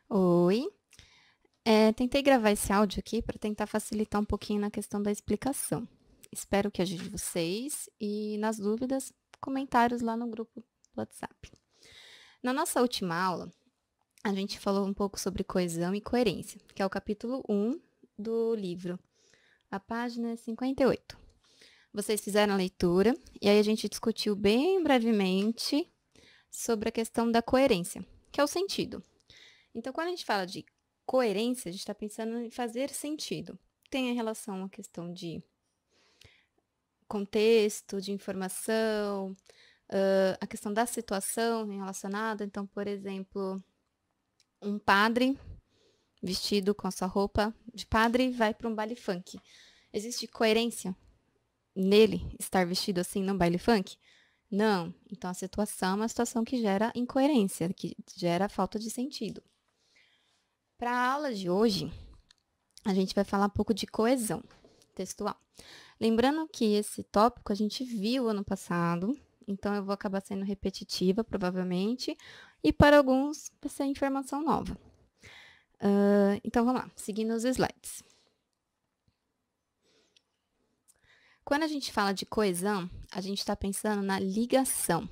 Oi. Tentei gravar esse áudio aqui para tentar facilitar um pouquinho na questão da explicação. Espero que ajude vocês e, nas dúvidas, comentários lá no grupo do WhatsApp. Na nossa última aula, a gente falou um pouco sobre coesão e coerência, que é o capítulo 1 do livro, a página 58. Vocês fizeram a leitura e aí a gente discutiu bem brevemente sobre a questão da coerência, que é o sentido. Então, quando a gente fala de coerência, a gente está pensando em fazer sentido. Tem a relação à questão de contexto, de informação, a questão da situação relacionada. Então, por exemplo, um padre vestido com a sua roupa de padre vai para um baile funk. Existe coerência nele estar vestido assim num baile funk? Não. Então, a situação é uma situação que gera incoerência, que gera falta de sentido. Para a aula de hoje, a gente vai falar um pouco de coesão textual. Lembrando que esse tópico a gente viu ano passado, então eu vou acabar sendo repetitiva, provavelmente, e para alguns vai ser informação nova. Então vamos lá, seguindo os slides. Quando a gente fala de coesão, a gente está pensando na ligação.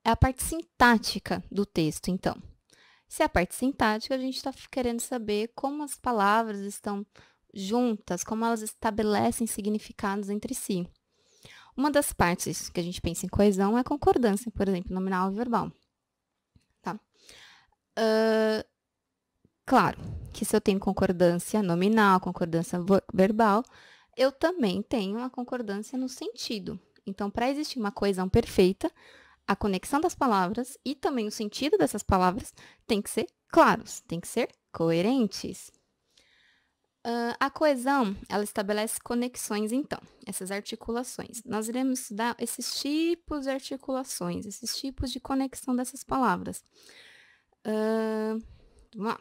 É a parte sintática do texto, então. Se é a parte sintática, a gente está querendo saber como as palavras estão juntas, como elas estabelecem significados entre si. Uma das partes que a gente pensa em coesão é a concordância, por exemplo, nominal e verbal. Tá? Claro que se eu tenho concordância nominal, concordância verbal, eu também tenho a concordância no sentido. Então, para existir uma coesão perfeita, a conexão das palavras e também o sentido dessas palavras tem que ser claros, tem que ser coerentes. A coesão, ela estabelece conexões, então, essas articulações. Nós iremos estudar esses tipos de articulações, esses tipos de conexão dessas palavras. Vamos lá.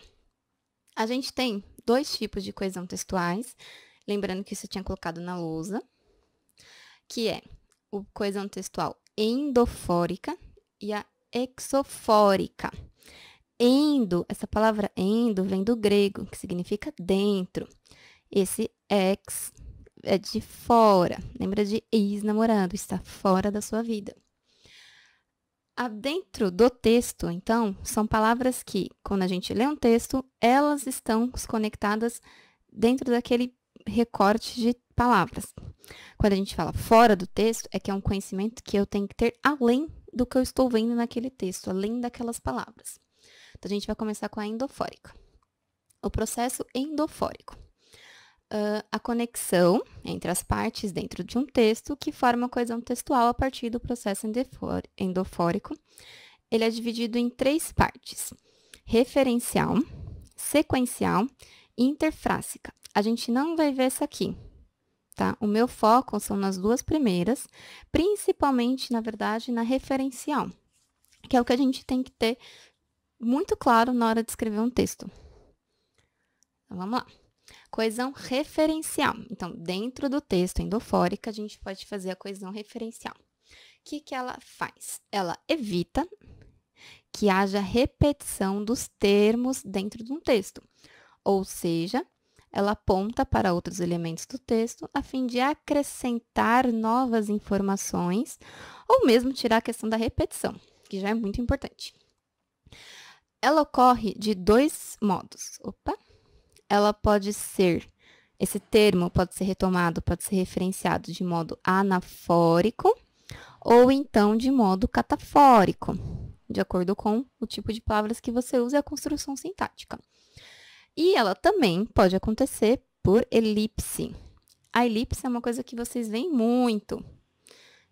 A gente tem dois tipos de coesão textuais, lembrando que isso eu tinha colocado na lousa, que é o coesão textual endofórica e a exofórica. Endo, essa palavra endo vem do grego, que significa dentro. Esse ex é de fora. Lembra de ex-namorado, está fora da sua vida. Dentro do texto, então, são palavras que, quando a gente lê um texto, elas estão conectadas dentro daquele recorte de palavras. Quando a gente fala fora do texto, é que é um conhecimento que eu tenho que ter além do que eu estou vendo naquele texto, além daquelas palavras. Então, a gente vai começar com a endofórica. O processo endofórico. A conexão entre as partes dentro de um texto que forma a coesão textual a partir do processo endofórico. Ele é dividido em três partes: referencial, sequencial e interfrásica. A gente não vai ver essa aqui, tá? O meu foco são nas duas primeiras, principalmente, na verdade, na referencial, que é o que a gente tem que ter muito claro na hora de escrever um texto. Então, vamos lá. Coesão referencial. Então, dentro do texto endofórica, a gente pode fazer a coesão referencial. O que ela faz? Ela evita que haja repetição dos termos dentro de um texto. Ou seja, ela aponta para outros elementos do texto a fim de acrescentar novas informações ou mesmo tirar a questão da repetição, que já é muito importante. Ela ocorre de dois modos. Ela pode ser, esse termo pode ser retomado, pode ser referenciado de modo anafórico ou então de modo catafórico, de acordo com o tipo de palavras que você usa e a construção sintática. E ela também pode acontecer por elipse. A elipse é uma coisa que vocês veem muito.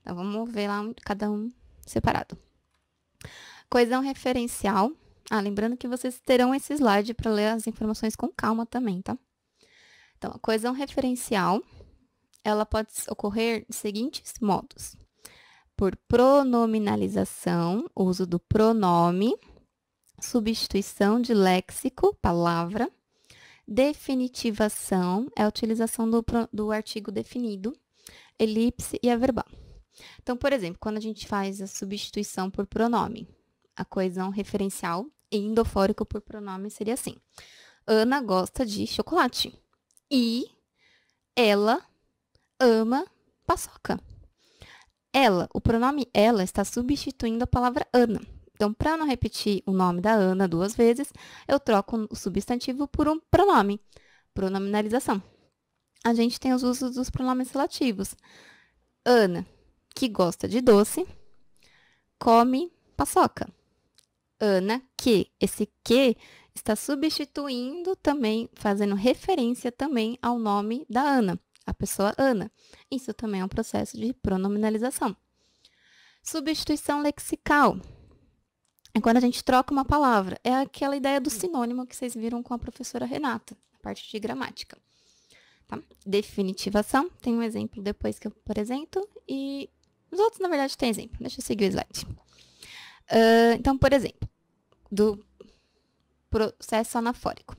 Então, vamos ver lá cada um separado. Coesão referencial. Lembrando que vocês terão esse slide para ler as informações com calma também, tá? Então, a coesão referencial, ela pode ocorrer de seguintes modos: por pronominalização, uso do pronome, substituição de léxico, palavra, definitivação, é a utilização do artigo definido, elipse e a verbal. Então, por exemplo, quando a gente faz a substituição por pronome, a coesão referencial Indofórico por pronome seria assim. Ana gosta de chocolate. E ela ama paçoca. Ela, o pronome ela está substituindo a palavra Ana. Então, para não repetir o nome da Ana 2 vezes, eu troco o substantivo por um pronome. Pronominalização. A gente tem os usos dos pronomes relativos. Ana, que gosta de doce, come paçoca. Ana, que. Esse que está substituindo também, fazendo referência também ao nome da Ana, a pessoa Ana. Isso também é um processo de pronominalização. Substituição lexical. É quando a gente troca uma palavra. É aquela ideia do sinônimo que vocês viram com a professora Renata, na parte de gramática. Tá? Definitivação. Tem um exemplo depois que eu apresento. E os outros, na verdade, tem exemplo. Deixa eu seguir o slide. Então, por exemplo, do processo anafórico.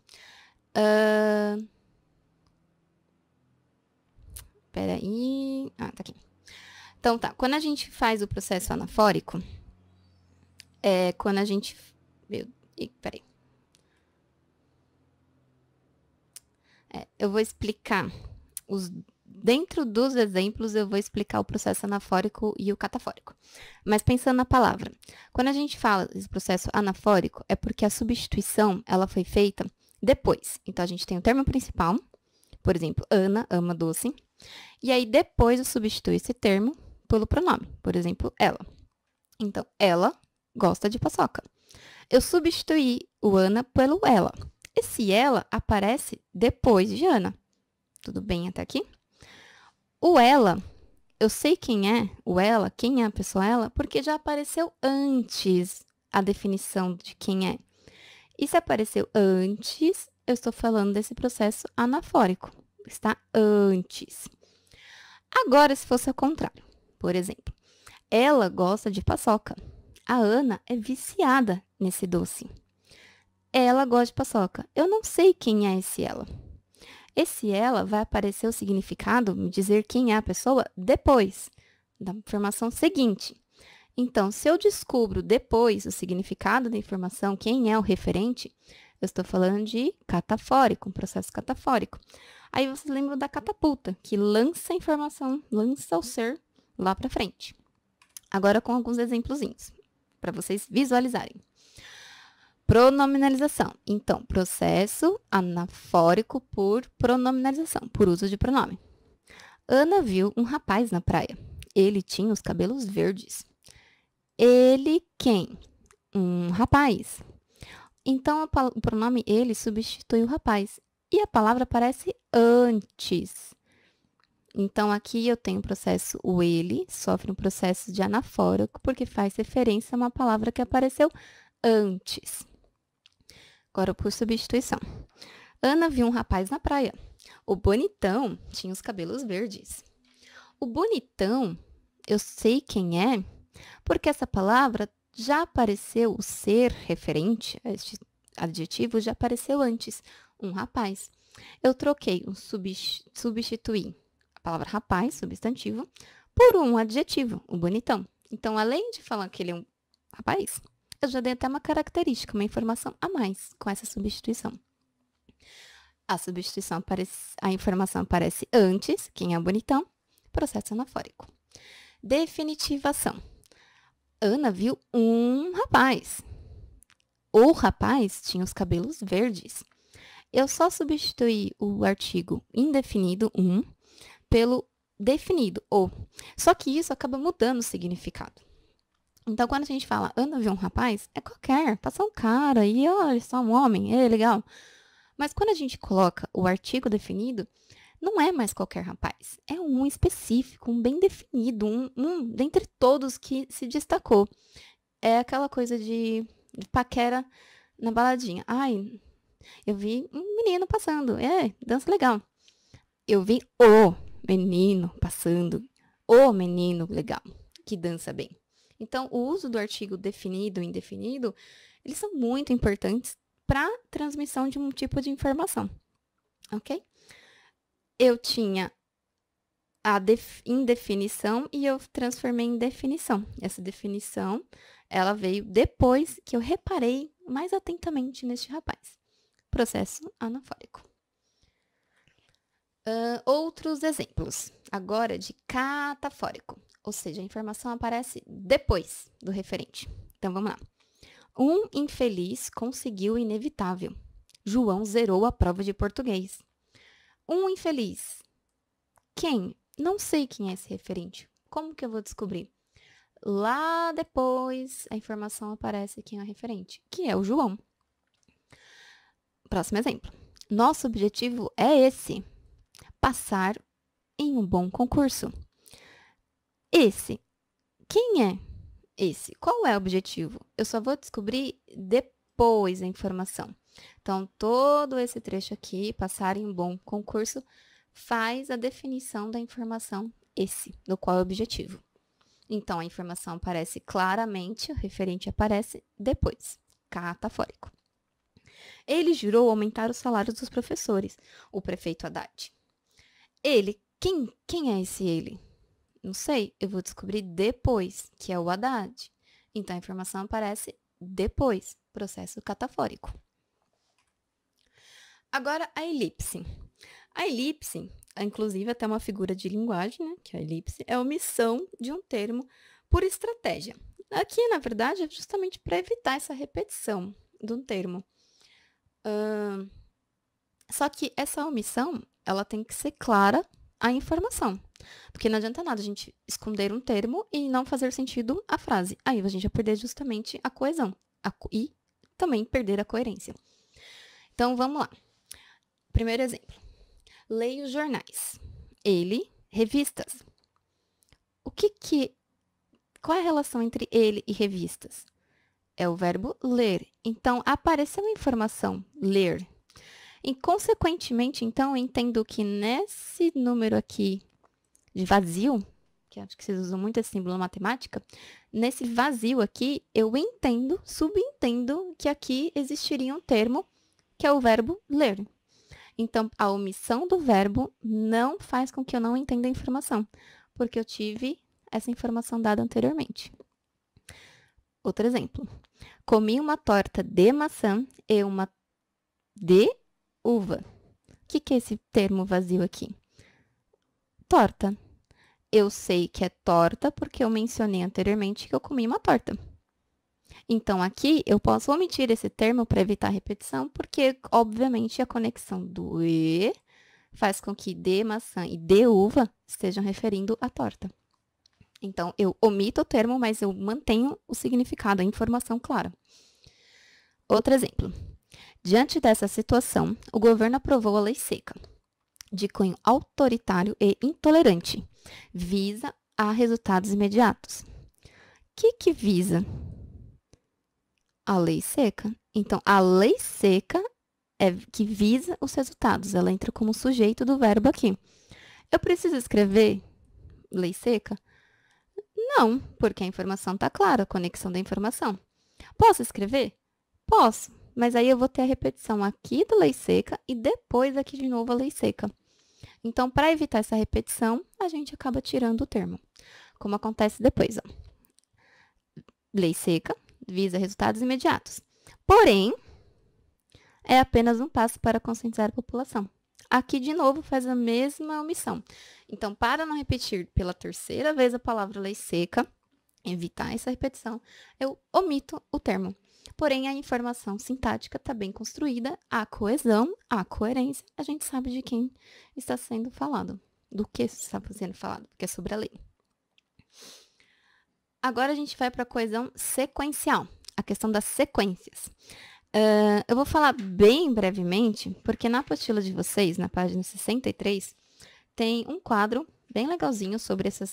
Peraí. Ah, tá aqui. Então, tá. Quando a gente faz o processo anafórico, quando a gente... Peraí. Eu vou explicar dentro dos exemplos, eu vou explicar o processo anafórico e o catafórico. Mas pensando na palavra, quando a gente fala desse processo anafórico, é porque a substituição, ela foi feita depois. Então, a gente tem o termo principal, por exemplo, Ana ama doce. E aí, depois, eu substituo esse termo pelo pronome. Por exemplo, ela. Então, ela gosta de paçoca. Eu substituí o Ana pelo ela. Esse ela aparece depois de Ana. Tudo bem até aqui? O ela, eu sei quem é o ela, quem é a pessoa ela, porque já apareceu antes a definição de quem é. E se apareceu antes, eu estou falando desse processo anafórico. Está antes. Agora, se fosse ao contrário, por exemplo, ela gosta de paçoca. A Ana é viciada nesse doce. Ela gosta de paçoca. Eu não sei quem é esse ela. Esse ela vai aparecer o significado, me dizer quem é a pessoa, depois da informação seguinte. Então, se eu descubro depois o significado da informação, quem é o referente, eu estou falando de catafórico, um processo catafórico. Aí vocês lembram da catapulta, que lança a informação, lança o ser lá para frente. Agora com alguns exemplozinhos, para vocês visualizarem. Pronominalização. Então, processo anafórico por pronominalização, por uso de pronome. Ana viu um rapaz na praia. Ele tinha os cabelos verdes. Ele quem? Um rapaz. Então, o pronome ele substitui o rapaz. E a palavra aparece antes. Então, aqui eu tenho o processo o ele, sofre um processo de anafórico, porque faz referência a uma palavra que apareceu antes. Agora, por substituição. Ana viu um rapaz na praia. O bonitão tinha os cabelos verdes. O bonitão, eu sei quem é, porque essa palavra já apareceu, o ser referente a este adjetivo já apareceu antes, um rapaz. Eu troquei, substituí a palavra rapaz, substantivo, por um adjetivo, o bonitão. Então, além de falar que ele é um rapaz, eu já dei até uma característica, uma informação a mais com essa substituição. A informação aparece antes, quem é o bonitão, processo anafórico. Definitivação. Ana viu um rapaz. O rapaz tinha os cabelos verdes. Eu só substituí o artigo indefinido, pelo definido, o. Só que isso acaba mudando o significado. Então, quando a gente fala Ana viu um rapaz, é qualquer, passa um cara e olha só um homem, é legal. Mas quando a gente coloca o artigo definido, não é mais qualquer rapaz. É um específico, um bem definido, um dentre todos que se destacou. É aquela coisa de paquera na baladinha. Ai, eu vi um menino passando, dança legal. Eu vi o menino passando, o menino legal, que dança bem. Então, o uso do artigo definido e indefinido, eles são muito importantes para a transmissão de um tipo de informação, ok? Eu tinha a indefinição e eu transformei em definição. Essa definição, ela veio depois que eu reparei mais atentamente neste rapaz. Processo anafórico. Outros exemplos, agora de catafórico, ou seja, a informação aparece depois do referente. Então, vamos lá. Um infeliz conseguiu o inevitável. João zerou a prova de português. Um infeliz. Quem? Não sei quem é esse referente. Como que eu vou descobrir? Lá depois, a informação aparece quem é o referente, que é o João. Próximo exemplo. Nosso objetivo é esse. Passar em um bom concurso. Esse. Quem é esse? Qual é o objetivo? Eu só vou descobrir depois a informação. Então, todo esse trecho aqui, passar em um bom concurso, faz a definição da informação esse, do qual é o objetivo. Então, a informação aparece claramente, o referente aparece depois. Catafórico. Ele jurou aumentar os salários dos professores, o prefeito Haddad. Ele, quem é esse ele? Não sei, eu vou descobrir depois, que é o Haddad. Então, a informação aparece depois, processo catafórico. Agora, a elipse. A elipse, inclusive até uma figura de linguagem, né, que é a elipse, é a omissão de um termo por estratégia. Aqui, na verdade, é justamente para evitar essa repetição de um termo. Só que essa omissão, ela tem que ser clara a informação. Porque não adianta nada a gente esconder um termo e não fazer sentido a frase. Aí a gente vai perder justamente a coesão e também perder a coerência. Então, vamos lá. Primeiro exemplo. Leia os jornais. Ele, revistas. Qual é a relação entre ele e revistas? É o verbo ler. Então, apareceu a informação ler. E, consequentemente, então, eu entendo que nesse número aqui de vazio, que acho que vocês usam muito esse símbolo na matemática, nesse vazio aqui, eu subentendo que aqui existiria um termo que é o verbo ler. Então, a omissão do verbo não faz com que eu não entenda a informação, porque eu tive essa informação dada anteriormente. Outro exemplo. Comi uma torta de maçã e uma de uva. O que é esse termo vazio aqui? Torta. Eu sei que é torta porque eu mencionei anteriormente que eu comi uma torta. Então, aqui, eu posso omitir esse termo para evitar a repetição, porque, obviamente, a conexão do e faz com que de maçã e de uva estejam referindo à torta. Então, eu omito o termo, mas eu mantenho o significado, a informação clara. Outro exemplo. Diante dessa situação, o governo aprovou a lei seca, de cunho autoritário e intolerante, visa a resultados imediatos. O que visa? A lei seca. Então, a lei seca é que visa os resultados. Ela entra como sujeito do verbo aqui. Eu preciso escrever lei seca? Não, porque a informação está clara, a conexão da informação. Posso escrever? Posso, mas aí eu vou ter a repetição aqui da lei seca e depois aqui de novo a lei seca. Então, para evitar essa repetição, a gente acaba tirando o termo, como acontece depois. Lei seca visa resultados imediatos. Porém, é apenas um passo para conscientizar a população. Aqui, de novo, faz a mesma omissão. Então, para não repetir pela terceira vez a palavra lei seca, evitar essa repetição, eu omito o termo. Porém, a informação sintática está bem construída, a coesão, a coerência, a gente sabe de quem está sendo falado, do que está sendo falado, porque é sobre a lei. Agora, a gente vai para a coesão sequencial, a questão das sequências. Eu vou falar bem brevemente, porque na apostila de vocês, na página 63, tem um quadro bem legalzinho sobre essa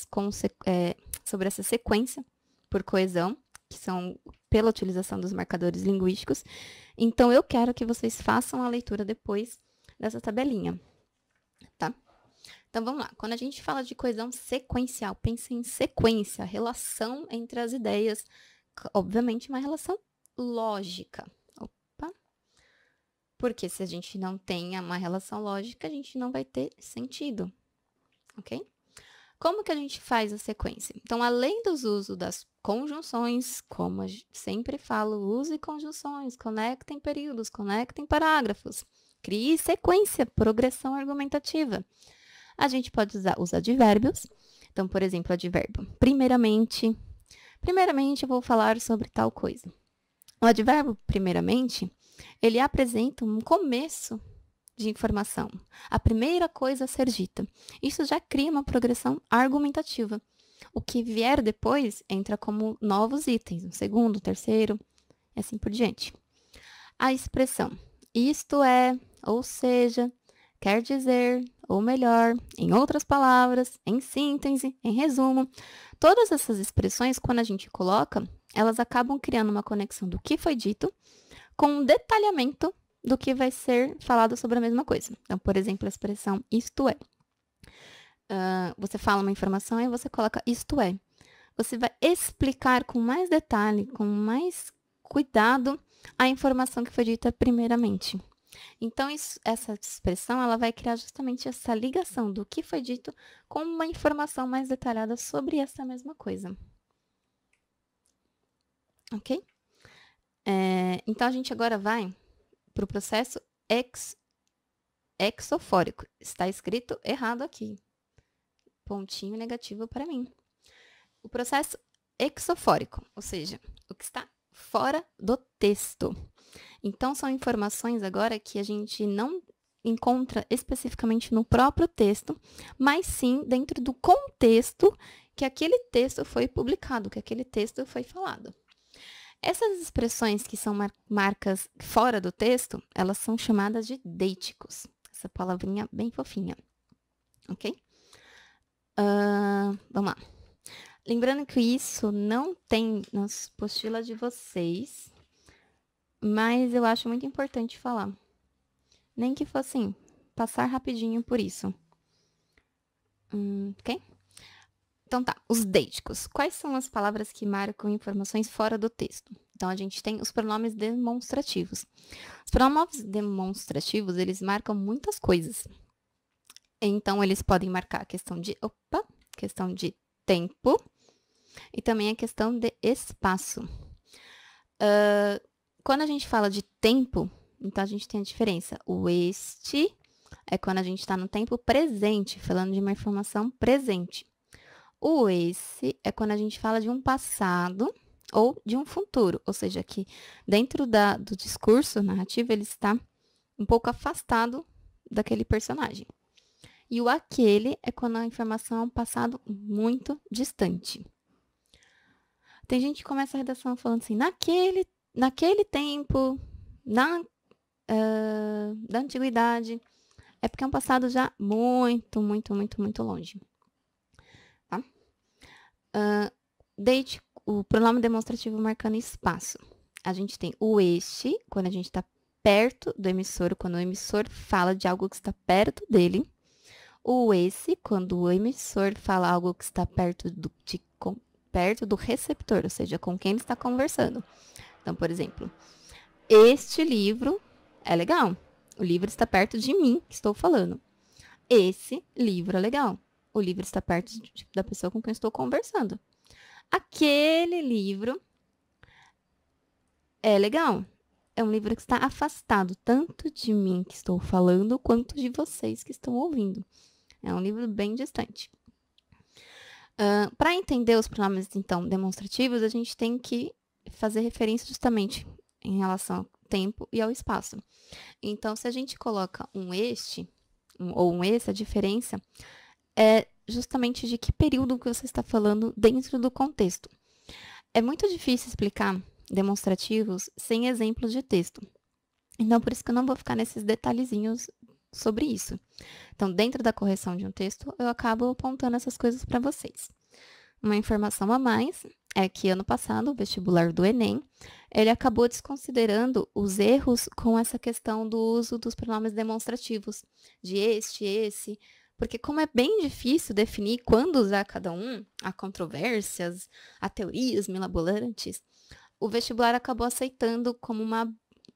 sequência por coesão, que são pela utilização dos marcadores linguísticos. Então, eu quero que vocês façam a leitura depois dessa tabelinha, tá? Então, vamos lá. Quando a gente fala de coesão sequencial, pense em sequência, relação entre as ideias, obviamente uma relação lógica. Porque se a gente não tem uma relação lógica, a gente não vai ter sentido, ok? Como que a gente faz a sequência? Então, além dos usos das conjunções, como sempre falo, use conjunções, conectem períodos, conectem parágrafos, crie sequência, progressão argumentativa. A gente pode usar os advérbios. Então, por exemplo, advérbio. Primeiramente, eu vou falar sobre tal coisa. O advérbio, primeiramente, ele apresenta um começo de informação. A primeira coisa a ser dita. Isso já cria uma progressão argumentativa. O que vier depois entra como novos itens, o segundo, o terceiro, e assim por diante. A expressão isto é, ou seja, quer dizer, ou melhor, em outras palavras, em síntese, em resumo. Todas essas expressões, quando a gente coloca, elas acabam criando uma conexão do que foi dito com um detalhamento do que vai ser falado sobre a mesma coisa. Então, por exemplo, a expressão isto é. Você fala uma informação e você coloca isto é. Você vai explicar com mais detalhe, com mais cuidado, a informação que foi dita primeiramente. Então, essa expressão ela vai criar justamente essa ligação do que foi dito com uma informação mais detalhada sobre essa mesma coisa. Ok? Então, a gente agora vai para o processo exofórico. Está escrito errado aqui. Pontinho negativo para mim. O processo exofórico, ou seja, o que está fora do texto. Então, são informações agora que a gente não encontra especificamente no próprio texto, mas sim dentro do contexto que aquele texto foi publicado, que aquele texto foi falado. Essas expressões que são marcas fora do texto, elas são chamadas de deiticos. Essa palavrinha bem fofinha. Ok? Vamos lá. Lembrando que isso não tem nas apostilas de vocês, mas eu acho muito importante falar. Nem que fosse assim, passar rapidinho por isso. Ok? Então tá, os deiticos. Quais são as palavras que marcam informações fora do texto? Então, a gente tem os pronomes demonstrativos. Os pronomes demonstrativos, eles marcam muitas coisas. Então, eles podem marcar a questão de tempo e também a questão de espaço. Quando a gente fala de tempo, então a gente tem a diferença. O este é quando a gente está no tempo presente, falando de uma informação presente. O esse é quando a gente fala de um passado ou de um futuro, ou seja, que dentro do discurso narrativo ele está um pouco afastado daquele personagem. E o aquele é quando a informação é um passado muito distante. Tem gente que começa a redação falando assim, naquele tempo, da antiguidade, é porque é um passado já muito, muito, muito, muito longe. Tá? O pronome demonstrativo marcando espaço. A gente tem o este, quando a gente está perto do emissor, quando o emissor fala de algo que está perto dele. O esse, quando o emissor fala algo que está perto do receptor, ou seja, com quem ele está conversando. Então, por exemplo, este livro é legal. O livro está perto de mim, que estou falando. Esse livro é legal. O livro está perto da pessoa com quem estou conversando. Aquele livro é legal. É um livro que está afastado tanto de mim que estou falando, quanto de vocês que estão ouvindo. É um livro bem distante. Para entender os pronomes, então, demonstrativos, a gente tem que fazer referência justamente em relação ao tempo e ao espaço. Então, se a gente coloca um este ou um esse, a diferença é justamente de que período que você está falando dentro do contexto. É muito difícil explicar demonstrativos sem exemplos de texto. Então, por isso que eu não vou ficar nesses detalhezinhos sobre isso. Então, dentro da correção de um texto, eu acabo apontando essas coisas para vocês. Uma informação a mais é que ano passado, o vestibular do Enem, ele acabou desconsiderando os erros com essa questão do uso dos pronomes demonstrativos, de este, esse, porque como é bem difícil definir quando usar cada um, há controvérsias, há teorias mirabolantes, o vestibular acabou aceitando como uma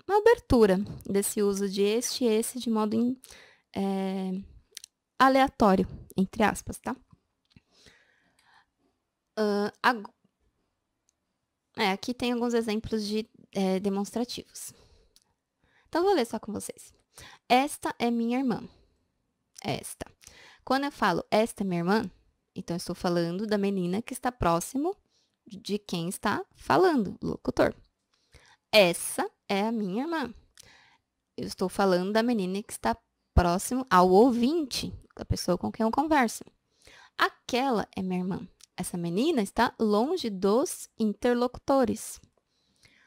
abertura desse uso de este e esse de modo aleatório, entre aspas, tá? Aqui tem alguns exemplos de demonstrativos. Então, vou ler só com vocês. Esta é minha irmã. Esta. Quando eu falo esta é minha irmã, então eu estou falando da menina que está próximo de quem está falando, locutor. Essa é a minha irmã. Eu estou falando da menina que está próximo ao ouvinte, da pessoa com quem eu converso. Aquela é minha irmã. Essa menina está longe dos interlocutores.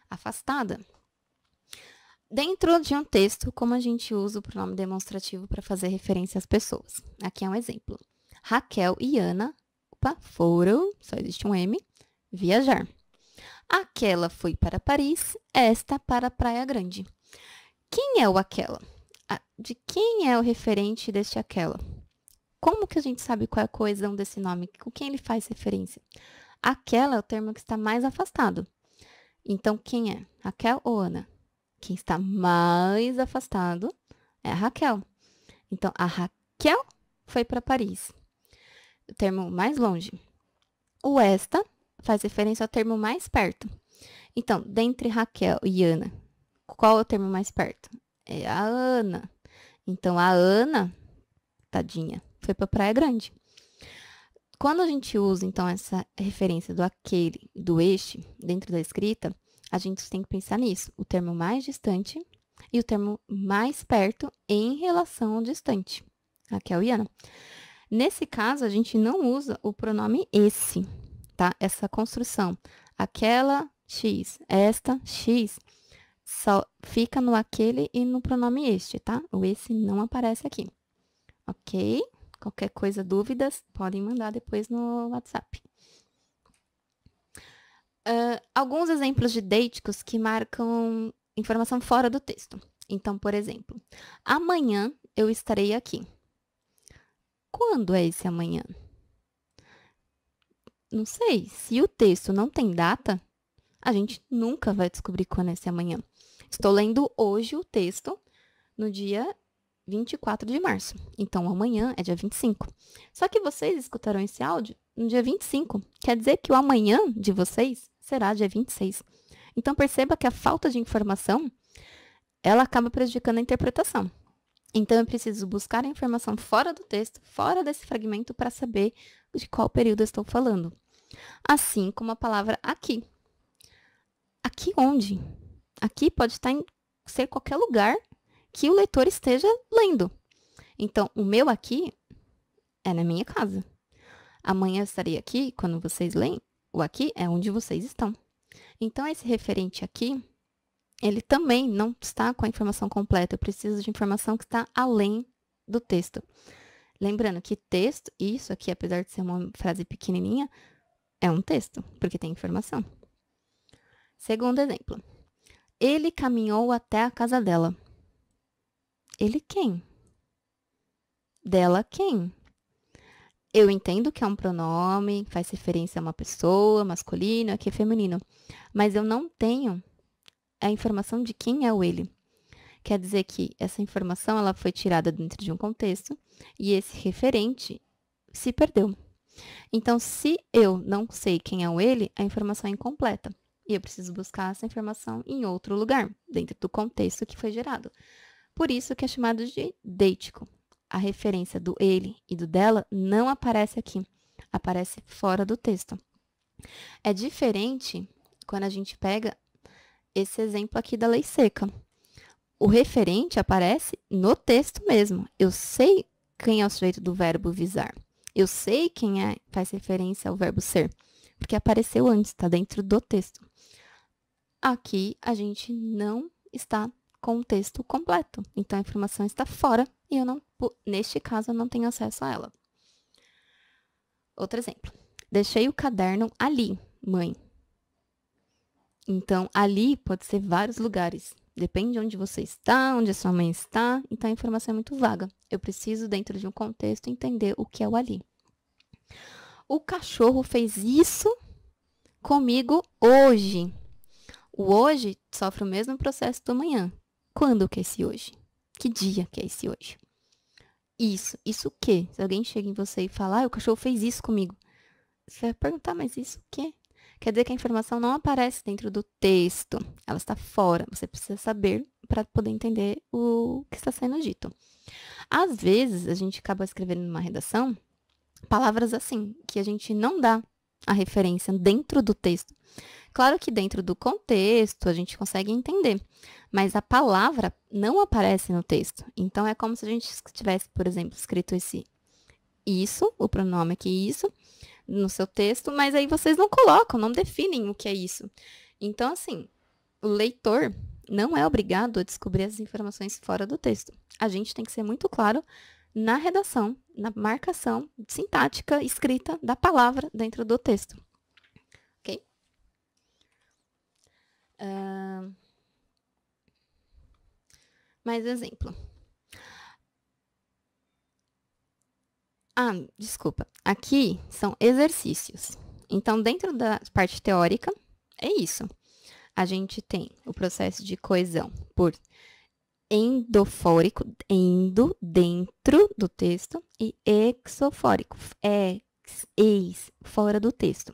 Afastada. Dentro de um texto, como a gente usa o pronome demonstrativo para fazer referência às pessoas? Aqui é um exemplo. Raquel e Ana foram, só existe um M, viajar. Aquela foi para Paris, esta para Praia Grande. Quem é o aquela? De quem é o referente deste aquela? Como que a gente sabe qual é a coesão desse nome? Com quem ele faz referência? Aquela é o termo que está mais afastado. Então, quem é? Raquel ou Ana? Quem está mais afastado é a Raquel. Então, a Raquel foi para Paris. O termo mais longe. O esta faz referência ao termo mais perto. Então, dentre Raquel e Ana, qual é o termo mais perto? É a Ana. Então, a Ana, tadinha, foi para Praia Grande. Quando a gente usa, então, essa referência do aquele, do este, dentro da escrita, a gente tem que pensar nisso. O termo mais distante e o termo mais perto em relação ao distante. Raquel e Ana. Nesse caso, a gente não usa o pronome esse, tá? Essa construção. Aquela X, esta X, só fica no aquele e no pronome este, tá? O esse não aparece aqui. Ok? Qualquer coisa, dúvidas, podem mandar depois no WhatsApp. Alguns exemplos de deíticos que marcam informação fora do texto. Então, por exemplo, amanhã eu estarei aqui. Quando é esse amanhã? Não sei. Se o texto não tem data, a gente nunca vai descobrir quando é esse amanhã. Estou lendo hoje o texto no dia 24 de março. Então, amanhã é dia 25. Só que vocês escutarão esse áudio no dia 25. Quer dizer que o amanhã de vocês será dia 26. Então, perceba que a falta de informação, ela acaba prejudicando a interpretação. Então, eu preciso buscar a informação fora do texto, fora desse fragmento, para saber de qual período eu estou falando. Assim como a palavra aqui. Aqui onde? Aqui pode ser qualquer lugar que o leitor esteja lendo. Então, o meu aqui é na minha casa. Amanhã eu estarei aqui, quando vocês leem, o aqui é onde vocês estão. Então, esse referente aqui, ele também não está com a informação completa. Eu preciso de informação que está além do texto. Lembrando que texto, isso aqui, apesar de ser uma frase pequenininha, é um texto, porque tem informação. Segundo exemplo. Ele caminhou até a casa dela. Ele quem? Dela quem? Eu entendo que é um pronome, faz referência a uma pessoa, masculino, aqui é feminino. Mas eu não tenho a informação de quem é o ele. Quer dizer que essa informação ela foi tirada dentro de um contexto e esse referente se perdeu. Então, se eu não sei quem é o ele, a informação é incompleta. E eu preciso buscar essa informação em outro lugar, dentro do contexto que foi gerado. Por isso que é chamado de deítico. A referência do ele e do dela não aparece aqui, aparece fora do texto. É diferente quando a gente pega esse exemplo aqui da lei seca. O referente aparece no texto mesmo. Eu sei quem é o sujeito do verbo visar. Eu sei quem faz referência ao verbo ser, porque apareceu antes, está dentro do texto. Aqui a gente não está com o texto completo, então a informação está fora e eu não, neste caso, eu não tenho acesso a ela. Outro exemplo. Deixei o caderno ali, mãe. Então, ali pode ser vários lugares. Depende de onde você está, onde a sua mãe está. Então, a informação é muito vaga. Eu preciso, dentro de um contexto, entender o que é o ali. O cachorro fez isso comigo hoje. O hoje sofre o mesmo processo do amanhã. Quando que é esse hoje? Que dia que é esse hoje? Isso o quê? Se alguém chega em você e fala, o cachorro fez isso comigo. Você vai perguntar, mas isso o quê? Quer dizer que a informação não aparece dentro do texto, ela está fora. Você precisa saber para poder entender o que está sendo dito. Às vezes, a gente acaba escrevendo numa redação palavras assim, que a gente não dá a referência dentro do texto. Claro que dentro do contexto a gente consegue entender, mas a palavra não aparece no texto. Então, é como se a gente tivesse, por exemplo, escrito isso, o pronome aqui, isso, no seu texto, mas aí vocês não colocam, não definem o que é isso. Então, assim, o leitor não é obrigado a descobrir as informações fora do texto. A gente tem que ser muito claro na redação, na marcação sintática escrita da palavra dentro do texto. Ok? Mais exemplo. Desculpa. Aqui são exercícios. Então, dentro da parte teórica, é isso. A gente tem o processo de coesão por endofórico, endo, dentro do texto, e exofórico, fora do texto.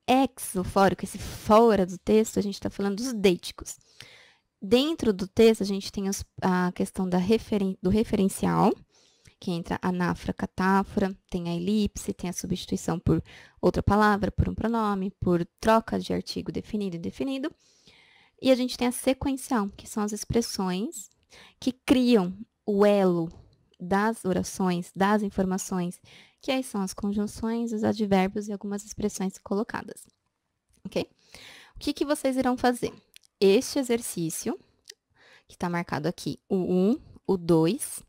Exofórico, esse fora do texto, a gente está falando dos deíticos. Dentro do texto, a gente tem a questão do referencial, que entra anáfora, catáfora, tem a elipse, tem a substituição por outra palavra, por um pronome, por troca de artigo definido e indefinido. E a gente tem a sequencial, que são as expressões que criam o elo das orações, das informações, que aí são as conjunções, os advérbios e algumas expressões colocadas. Ok? O que vocês irão fazer? Este exercício, que está marcado aqui, o 1, o 2,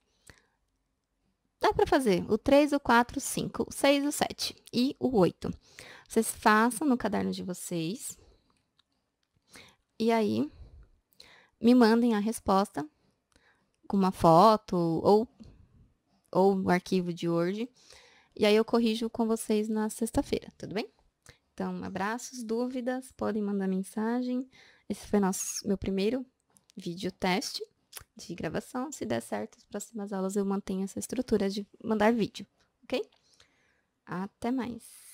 dá para fazer o 3, o 4, o 5, o 6, o 7 e o 8. Vocês façam no caderno de vocês. E aí, me mandem a resposta com uma foto ou um arquivo de Word. E aí eu corrijo com vocês na sexta-feira, tudo bem? Então, abraços, dúvidas, podem mandar mensagem. Esse foi meu primeiro vídeo teste de gravação. Se der certo, as próximas aulas eu mantenho essa estrutura de mandar vídeo, ok? Até mais!